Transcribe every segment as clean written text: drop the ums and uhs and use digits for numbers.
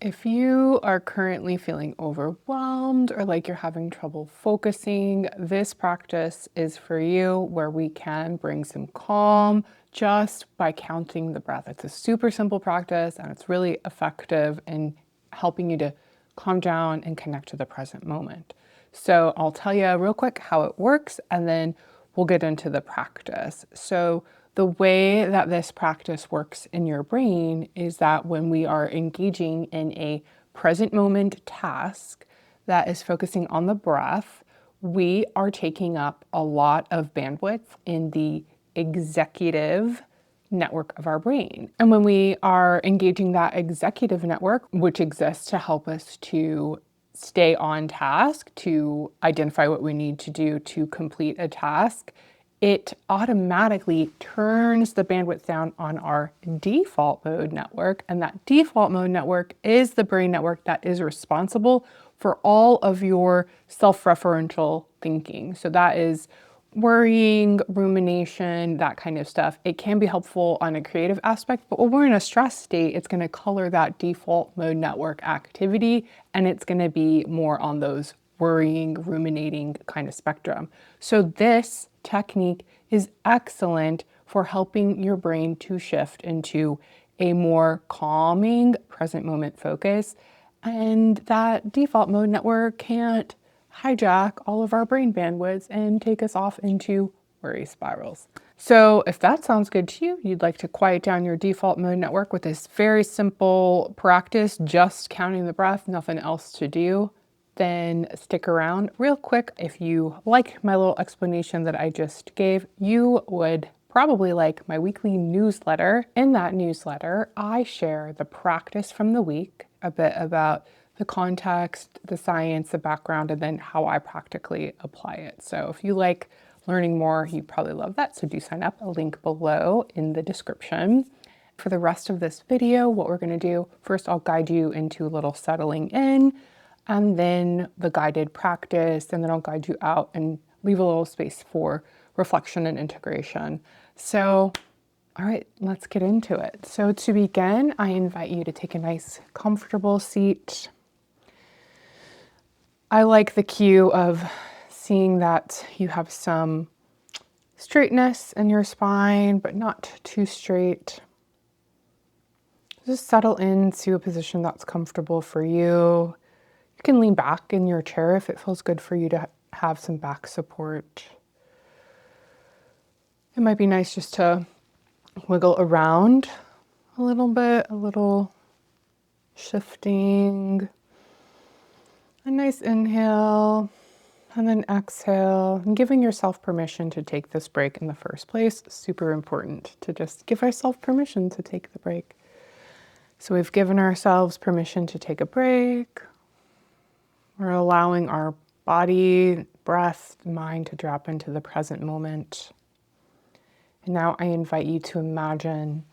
If you are currently feeling overwhelmed or like you're having trouble focusing, this practice is for you where we can bring some calm just by counting the breath. It's a super simple practice and it's really effective in helping you to calm down and connect to the present moment. So I'll tell you real quick how it works and then we'll get into the practice. So the way that this practice works in your brain is that when we are engaging in a present moment task that is focusing on the breath, we are taking up a lot of bandwidth in the executive network of our brain. And when we are engaging that executive network, which exists to help us to stay on task, to identify what we need to do to complete a task, it automatically turns the bandwidth down on our default mode network. And that default mode network is the brain network that is responsible for all of your self-referential thinking. So that is worrying, rumination, that kind of stuff. It can be helpful on a creative aspect, but when we're in a stress state, it's going to color that default mode network activity, and it's going to be more on those worrying, ruminating kind of spectrum. So this technique is excellent for helping your brain to shift into a more calming present moment focus. And that default mode network can't hijack all of our brain bandwidths and take us off into worry spirals. So if that sounds good to you, you'd like to quiet down your default mode network with this very simple practice, just counting the breath, nothing else to do, then stick around. Real quick, if you like my little explanation that I just gave, you would probably like my weekly newsletter. In that newsletter, I share the practice from the week, a bit about the context, the science, the background, and then how I practically apply it. So if you like learning more, you'd probably love that. So do sign up, a link below in the description. For the rest of this video, what we're gonna do, first I'll guide you into a little settling in, and then the guided practice, and then I'll guide you out and leave a little space for reflection and integration. So, all right, let's get into it. So to begin, I invite you to take a nice, comfortable seat. I like the cue of seeing that you have some straightness in your spine, but not too straight. Just settle into a position that's comfortable for you. You can lean back in your chair if it feels good for you to have some back support. It might be nice just to wiggle around a little bit, a little shifting. A nice inhale and then exhale, and giving yourself permission to take this break in the first place. Super important to just give ourselves permission to take the break. So we've given ourselves permission to take a break. We're allowing our body, breath, mind to drop into the present moment. And now I invite you to imagine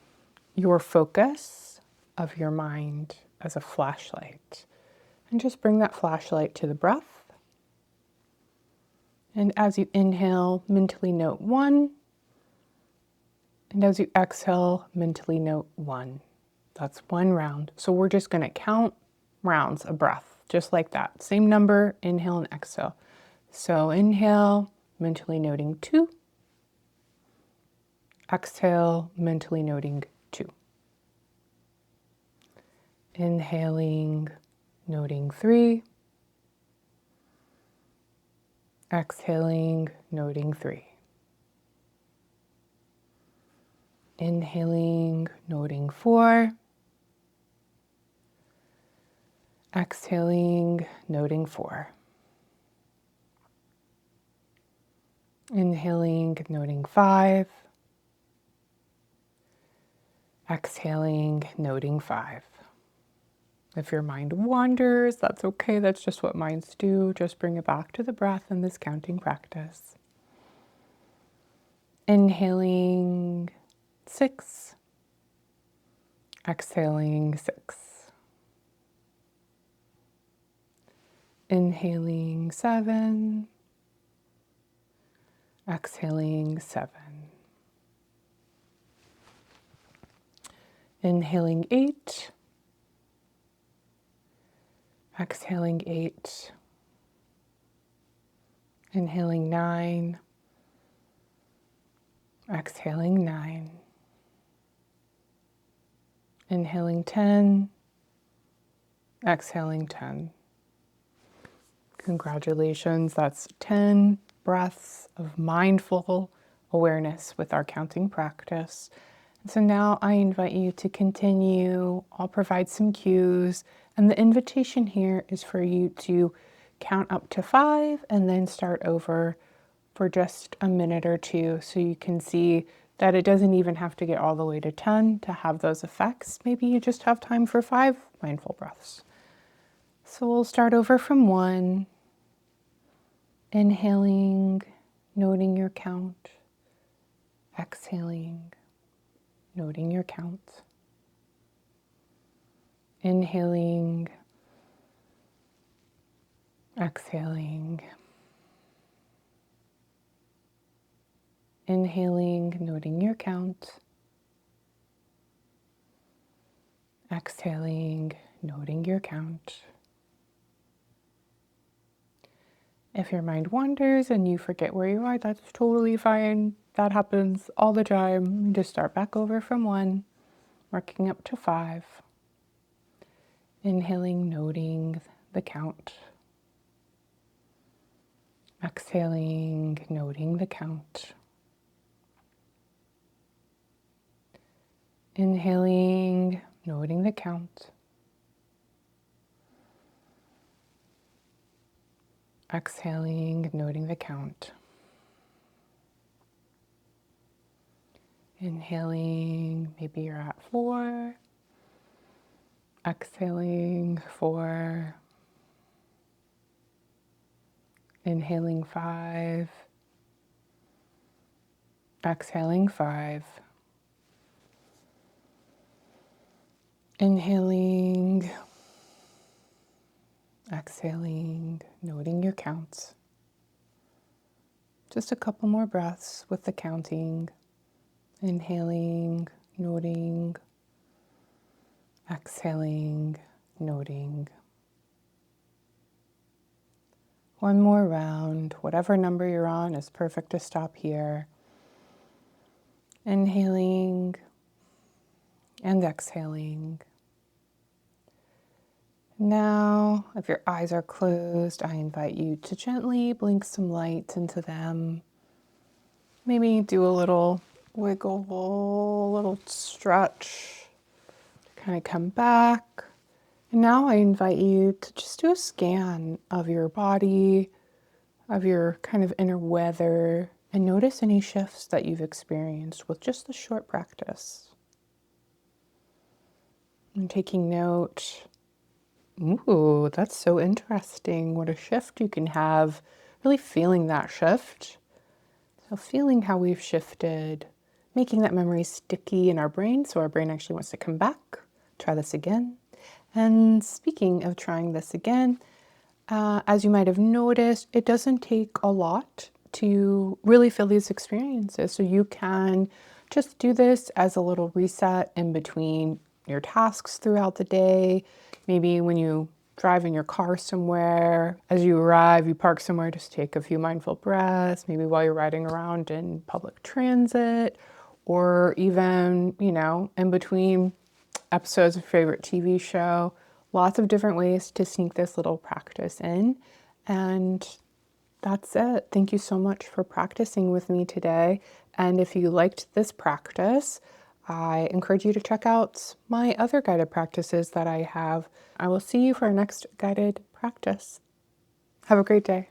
your focus of your mind as a flashlight. And just bring that flashlight to the breath. And as you inhale, mentally note 1. And as you exhale, mentally note 1. That's 1 round. So we're just going to count rounds of breath, just like that. Same number, inhale and exhale. So inhale, mentally noting 2. Exhale, mentally noting 2. Inhaling, noting 3. Exhaling, noting 3. Inhaling, noting 4. Exhaling, noting 4. Inhaling, noting 5. Exhaling, noting 5. If your mind wanders, that's okay. That's just what minds do. Just bring it back to the breath in this counting practice. Inhaling 6. Exhaling 6. Inhaling 7. Exhaling 7. Inhaling 8. Exhaling 8. Inhaling 9. Exhaling 9. Inhaling 10. Exhaling 10. Congratulations, that's 10 breaths of mindful awareness with our counting practice. And so now I invite you to continue. I'll provide some cues, and the invitation here is for you to count up to 5 and then start over for just a minute or two so you can see that it doesn't even have to get all the way to 10 to have those effects. Maybe you just have time for 5 mindful breaths. So we'll start over from 1. Inhaling, noting your count. Exhaling, noting your count. Inhaling, exhaling. Inhaling, noting your count. Exhaling, noting your count. If your mind wanders and you forget where you are, that's totally fine. That happens all the time. Just start back over from 1, working up to 5. Inhaling, noting the count. Exhaling, noting the count. Inhaling, noting the count. Exhaling, noting the count. Inhaling, maybe you're at 4. Exhaling, 4. Inhaling, 5. Exhaling, 5. Inhaling. Exhaling, noting your counts. Just a couple more breaths with the counting. Inhaling, noting. Exhaling, noting. One more round. Whatever number you're on is perfect to stop here. Inhaling and exhaling. Now, if your eyes are closed, I invite you to gently blink some light into them. Maybe do a little wiggle, a little stretch, kind of come back. And now I invite you to just do a scan of your body, of your kind of inner weather, and notice any shifts that you've experienced with just a short practice. And taking note. Ooh, that's so interesting. What a shift you can have. Really feeling that shift. So feeling how we've shifted, making that memory sticky in our brain so our brain actually wants to come back. Try this again. And speaking of trying this again, as you might have noticed, it doesn't take a lot to really feel these experiences. So you can just do this as a little reset in between your tasks throughout the day. Maybe when you drive in your car somewhere, as you arrive, you park somewhere, just take a few mindful breaths, maybe while you're riding around in public transit, or even, in between episodes of your favorite TV show. Lots of different ways to sneak this little practice in. And that's it. Thank you so much for practicing with me today. And if you liked this practice, I encourage you to check out my other guided practices that I have. I will see you for our next guided practice. Have a great day.